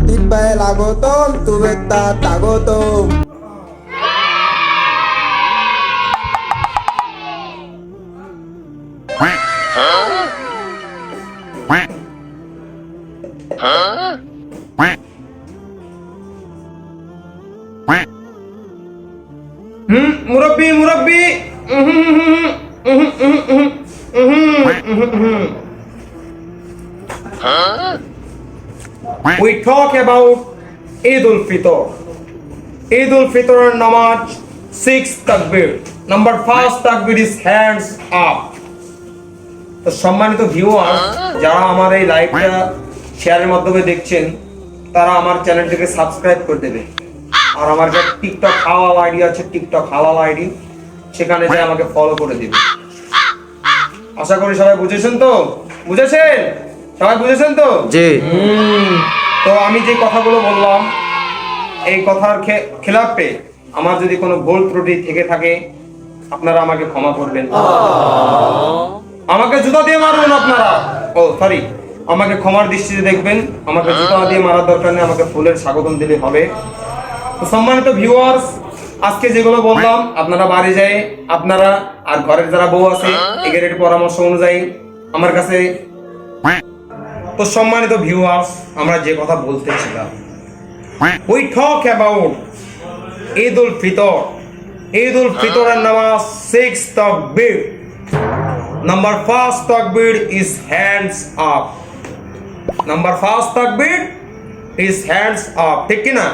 টিপায় লাগতম তুবেতা তাগতম। মুরব্বি মুরব্বি We talk about Eid al-Fitr. Eid al-Fitr namaz 6 takbir. Number 1 takbir is hands up. তো সম্মানিত viewer, যারা আমার এই লাইভটা শেয়ারের মাধ্যমে দেখছেন তারা আমার চ্যানেলটিকে সাবস্ক্রাইব করে দেবে। আর আমার যে টিকটক হালাল আইডি আছে, টিকটক হালাল আইডি, সেখানে যে আমাকে ফলো করে দিবে। আশা করি সবাই বুঝেছেন তো? বুঝেছেন? সবাই বুঝেছেন তো? জি। তো আমি যে কথাগুলো বললাম এই কথার খেলাফে আমার যদি কোনো ভুল ত্রুটি থেকে থাকে আপনারা আমাকে ক্ষমা করবেন। আমাকে জুতা দিয়ে মারবেন আপনারা, সরি, আমাকে ক্ষমার দৃষ্টিতে দেখবেন। আমাকে জুতা দিয়ে মারার দরকার নেই, আমাকে ফুলের স্বাগতম দিলে হবে। তো সম্মানিত ভিউয়ার্স, আজকে যেগুলো বললাম আপনারা বাড়ি যায় আপনারা আর ঘরের যারা বউ আছে এদের পরামর্শ অনুযায়ী আমার কাছে। তো সম্মানিত ভিউয়ার্স, আমরা যে কথা বলতেছিলাম, we talk about Eid al-Fitr. Eid al-Fitr এর নামাজ 6 তাকবীর। Number 1 takbir is hands up. Number 1 takbir is hands up. ঠিক কি না?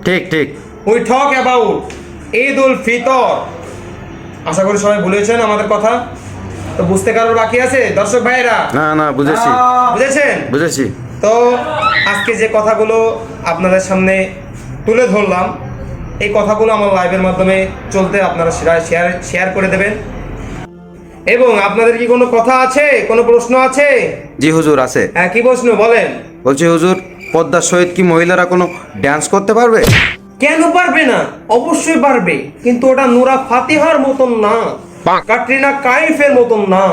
ঠিক ঠিক। We talk about Eid al-Fitr. আশা করি সবাই বুঝেছেন আমাদের কথা। তো বুঝতে কারোর বাকি আছে দর্শক ভাইরা? না না, বুঝেছি। বুঝেছেন? বুঝেছি। তো আজকে যে কথাগুলো আপনাদের সামনে তুলে ধরলাম এই কথাগুলো আমার লাইভের মাধ্যমে চলতে আপনারা শেয়ার করে দেবেন। এবং আপনাদের কি কোনো কথা আছে, কোনো প্রশ্ন আছে? জি হুজুর, আছে। হ্যাঁ, কি প্রশ্ন বলেন? বলছি হুজুর, পদ্মার সহিত কি মহিলারা কোনো ড্যান্স করতে পারবে? কেন পারবে না? অবশ্যই পারবে, কিন্তু ওটা নূরা ফাতিহার মতন না, ক্যাটরিনা কাইফের মতন না।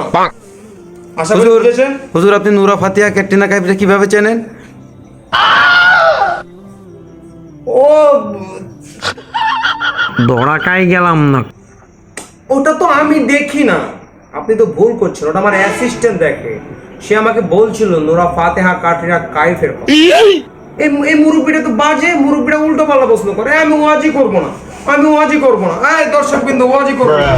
আশা করি বুঝেছেন। হুজুর, আপনি নূরা ফাতিহা ক্যাটরিনা কাইফকে কিভাবে চেনেন? ও ধরাকাই গেলাম না। ওটা তো আমি দেখি না, আপনি তো ভুল করছেন, ওটা আমার অ্যাসিস্ট্যান্ট দেখে। সে আমাকে বলছিল নূরা ফাতিহা ক্যাটরিনা কাইফের কথা। এই মুরব্বিটা তো বাজে, মুরব্বিটা উল্টো পাল্টা প্রশ্ন করে। আমি ওয়াজি করবো না, আমি ওয়াজি করবো না। এই দর্শক বিন্দু, ওয়াজি করবো না।